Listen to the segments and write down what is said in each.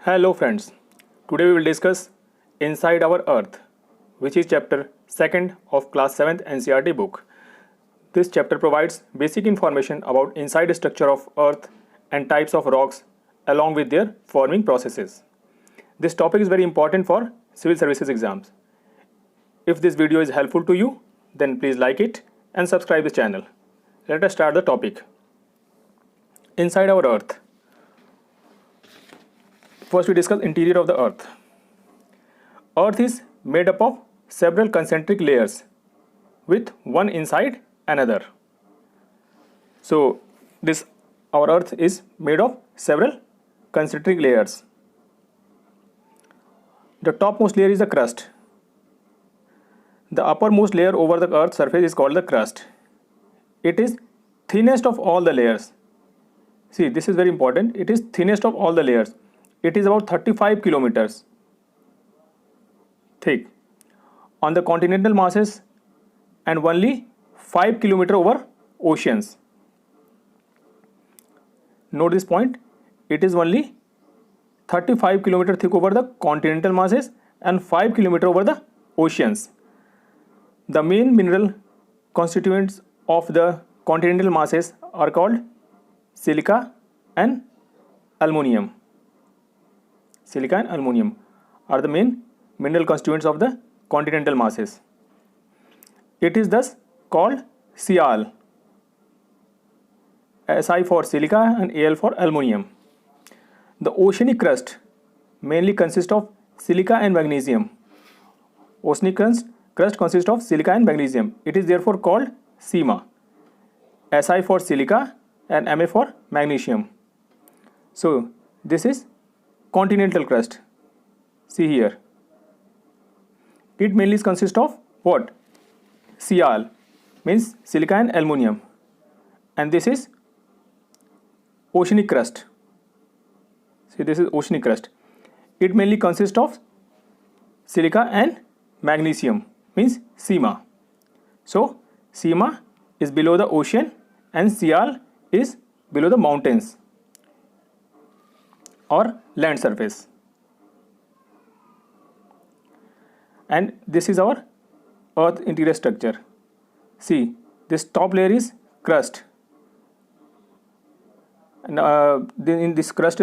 Hello friends, today we will discuss Inside Our Earth, which is chapter 2nd of class 7th NCERT book. This chapter provides basic information about inside structure of Earth and types of rocks along with their forming processes. This topic is very important for civil services exams. If this video is helpful to you, then please like it and subscribe this channel. Let us start the topic. Inside our Earth. First we discuss interior of the Earth. Earth is made up of several concentric layers with one inside another. So our Earth is made of several concentric layers. The topmost layer is the crust. The uppermost layer over the Earth's surface is called the crust. It is thinnest of all the layers. See, this is very important. It is thinnest of all the layers. It is about 35 kilometers thick on the continental masses and only 5 kilometers over oceans. Note this point. It is only 35 kilometers thick over the continental masses and 5 kilometers over the oceans. The main mineral constituents of the continental masses are called silica and aluminium. Silica and aluminium are the main mineral constituents of the continental masses. It is thus called Sial. Si for silica and Al for aluminium. The oceanic crust mainly consists of silica and magnesium. Oceanic crust consists of silica and magnesium. It is therefore called SIMA. Si for silica and Ma for magnesium. So this is continental crust. See here. It mainly consists of what? Sial means silica and aluminium. And this is oceanic crust. See, this is oceanic crust. It mainly consists of silica and magnesium means SIMA. So SIMA is below the ocean and Sial is below the mountains or land surface. And this is our Earth interior structure. See, this top layer is crust. And in this crust,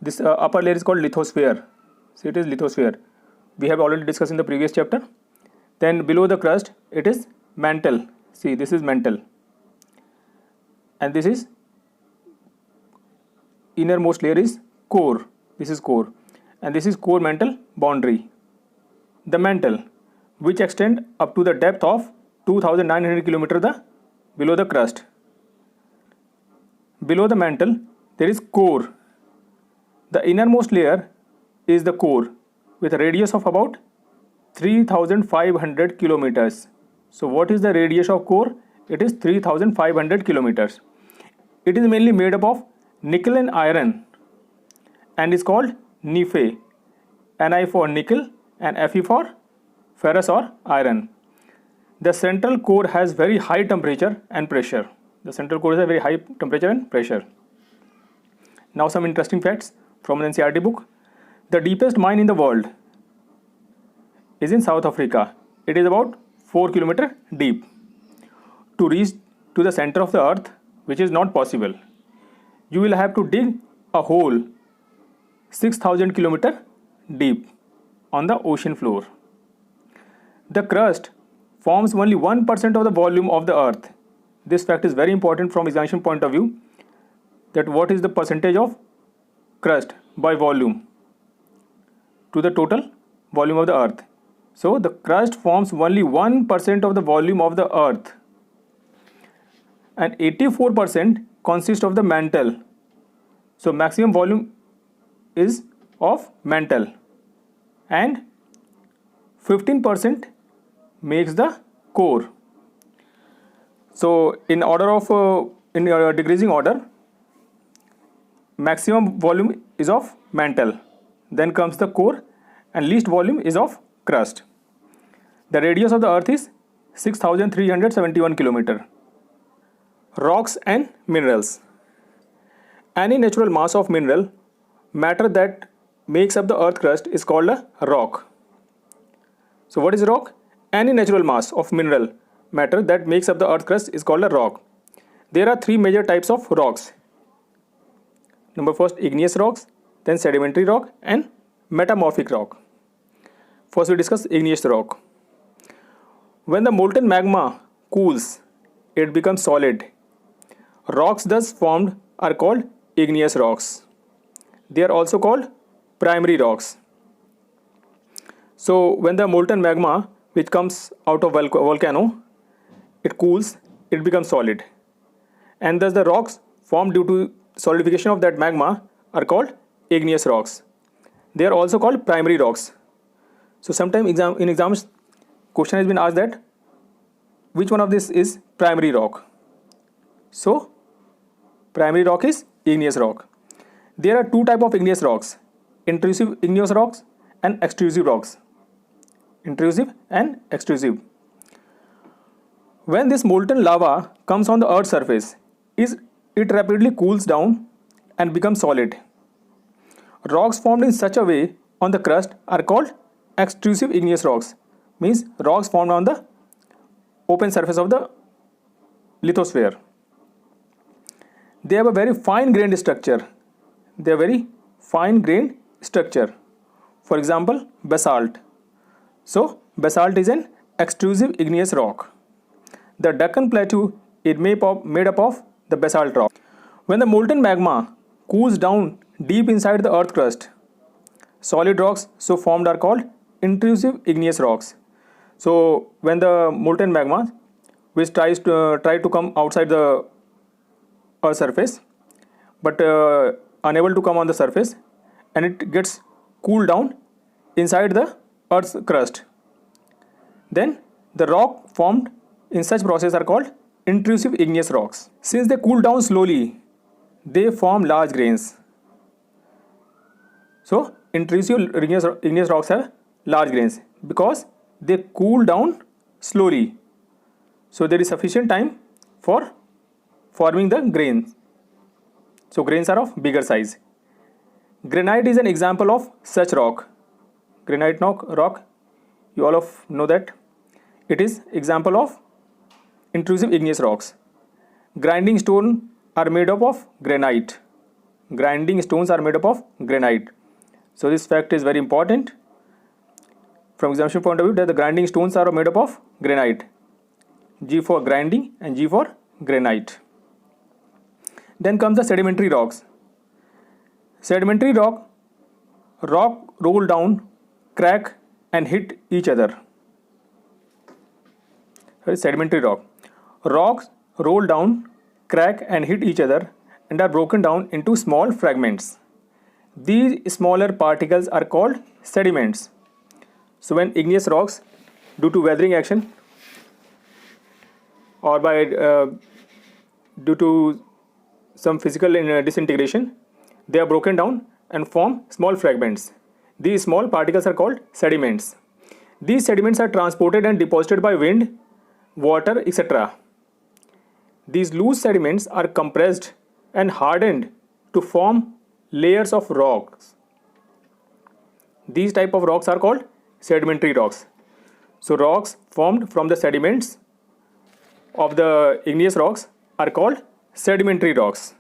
this upper layer is called lithosphere. See, it is lithosphere. We have already discussed in the previous chapter. Then below the crust, it is mantle. See, this is mantle. And this is innermost layer is core. This is core. And this is core mantle boundary. The mantle, which extend up to the depth of 2900 km below the crust. Below the mantle, there is core. The innermost layer is the core with a radius of about 3500 kilometers. So what is the radius of core? It is 3500 kilometers. It is mainly made up of nickel and iron and is called Fe. Ni for nickel and Fe for ferrous or iron. The central core has very high temperature and pressure. The central core has a very high temperature and pressure. Now some interesting facts from an NCERT book. The deepest mine in the world is in South Africa. It is about 4 kilometers deep. To reach to the center of the earth, which is not possible, you will have to dig a hole 6000 kilometers deep on the ocean floor. The crust forms only 1% of the volume of the earth. This fact is very important from examination point of view, that what is the percentage of crust by volume to the total volume of the earth. So the crust forms only 1% of the volume of the earth, and 84% consists of the mantle. So maximum volume is of mantle, and 15% makes the core. So in order of decreasing order, maximum volume is of mantle, then comes the core, and least volume is of crust. The radius of the earth is 6371 km. Rocks and minerals. Any natural mass of mineral matter that makes up the earth crust is called a rock. So what is rock? Any natural mass of mineral matter that makes up the earth crust is called a rock. There are three major types of rocks. Number first, igneous rocks, then sedimentary rock and metamorphic rock. First we discuss igneous rock. When the molten magma cools, it becomes solid. Rocks thus formed are called igneous rocks. They are also called primary rocks. So when the molten magma which comes out of volcano, it cools, it becomes solid. And thus the rocks formed due to solidification of that magma are called igneous rocks. They are also called primary rocks. So sometimes in exams question has been asked that which one of this is primary rock. So primary rock is igneous rock. There are two types of igneous rocks: intrusive igneous rocks and extrusive rocks. Intrusive and extrusive. When this molten lava comes on the earth's surface, it rapidly cools down and becomes solid. Rocks formed in such a way on the crust are called extrusive igneous rocks. Means rocks formed on the open surface of the lithosphere. They have a very fine grained structure. For example, basalt. So basalt is an extrusive igneous rock. The Deccan Plateau is made up of the basalt rock. When the molten magma cools down deep inside the earth crust, solid rocks so formed are called intrusive igneous rocks. So when the molten magma which tries to come outside the earth surface but unable to come on the surface, and it gets cooled down inside the earth's crust, then the rock formed in such process are called intrusive igneous rocks. Since they cool down slowly, they form large grains. So intrusive igneous rocks have large grains because they cool down slowly. So there is sufficient time for forming the grains. So grains are of bigger size. Granite is an example of such rock. Granite rock, you all of know that it is example of intrusive igneous rocks. Grinding stones are made up of granite. So this fact is very important from examination point of view, that the grinding stones are made up of granite. G for grinding and G for granite. Then comes the sedimentary rocks. Sedimentary rock roll down, crack and hit each other. Sedimentary rock. Rocks roll down, crack and hit each other and are broken down into small fragments. These smaller particles are called sediments. So when igneous rocks, due to weathering action or by due to some physical disintegration, they are broken down and form small fragments. These small particles are called sediments. These sediments are transported and deposited by wind, water, etc. These loose sediments are compressed and hardened to form layers of rocks. These type of rocks are called sedimentary rocks. So rocks formed from the sediments of the igneous rocks are called sedimentary rocks.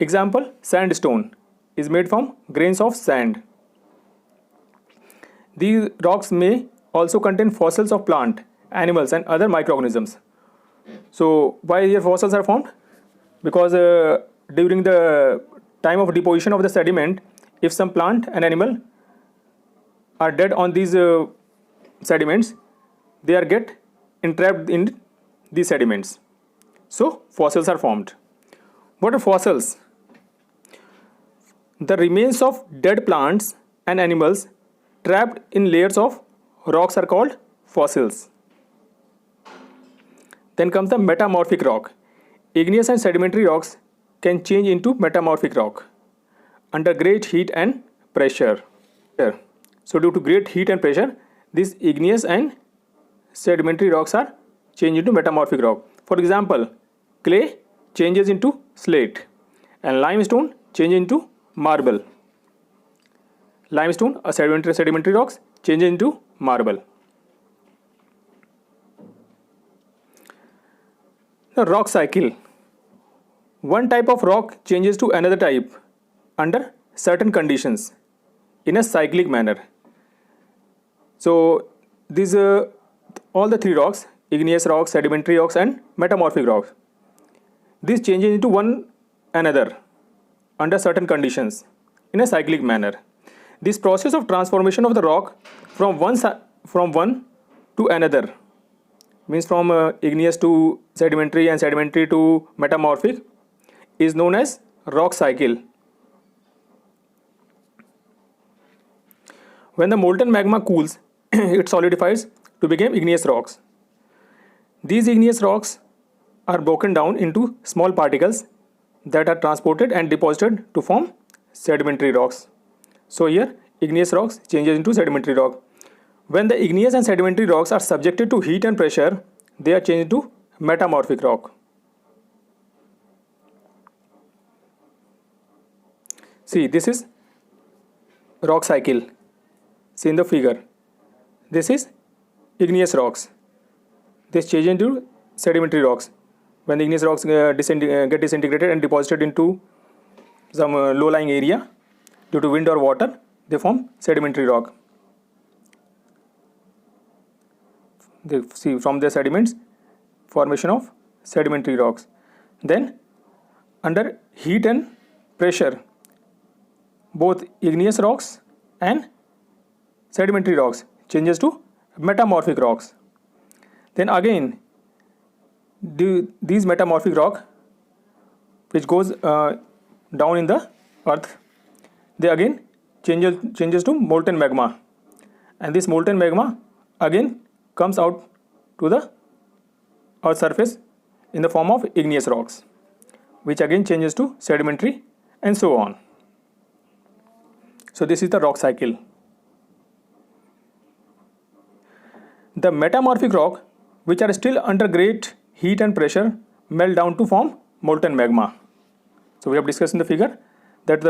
Example, sandstone is made from grains of sand. These rocks may also contain fossils of plant, animals and other microorganisms. So why here fossils are formed? Because during the time of deposition of the sediment, if some plant and animal are dead on these sediments, they are get entrapped in these sediments. So fossils are formed. What are fossils? The remains of dead plants and animals trapped in layers of rocks are called fossils. Then comes the metamorphic rock. Igneous and sedimentary rocks can change into metamorphic rock under great heat and pressure. So due to great heat and pressure, these igneous and sedimentary rocks are changed into metamorphic rock. For example, clay changes into slate and limestone changes into marble. Limestone, a sedimentary rocks, changes into marble. The rock cycle. One type of rock changes to another type under certain conditions in a cyclic manner. So these all the three rocks, igneous rocks, sedimentary rocks and metamorphic rocks, these changes into one another under certain conditions in a cyclic manner. This process of transformation of the rock from one to another, means from igneous to sedimentary and sedimentary to metamorphic, is known as rock cycle. When the molten magma cools, it solidifies to become igneous rocks. These igneous rocks are broken down into small particles that are transported and deposited to form sedimentary rocks. So here igneous rocks changes into sedimentary rock. When the igneous and sedimentary rocks are subjected to heat and pressure, they are changed to metamorphic rock. See, this is rock cycle. See in the figure. This is igneous rocks. This change into sedimentary rocks. When the igneous rocks get disintegrated and deposited into some low-lying area due to wind or water, they form sedimentary rock. They see from the sediments, formation of sedimentary rocks. Then under heat and pressure, both igneous rocks and sedimentary rocks changes to metamorphic rocks. Then again these metamorphic rock which goes down in the earth, they again changes to molten magma, and this molten magma again comes out to the earth surface in the form of igneous rocks, which again changes to sedimentary and so on. So this is the rock cycle. The metamorphic rock, which are still under great heat and pressure, melt down to form molten magma. So we have discussed in the figure that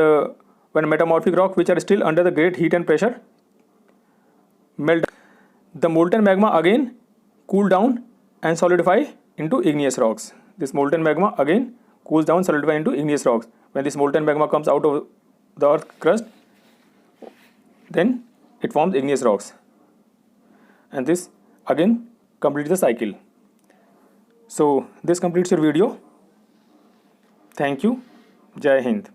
when metamorphic rock which are still under the great heat and pressure melt, the molten magma again cool down and solidify into igneous rocks. This molten magma again cools down, solidify into igneous rocks. When this molten magma comes out of the earth crust, then it forms igneous rocks, and this again completes the cycle. So this completes your video. Thank you. Jai Hind.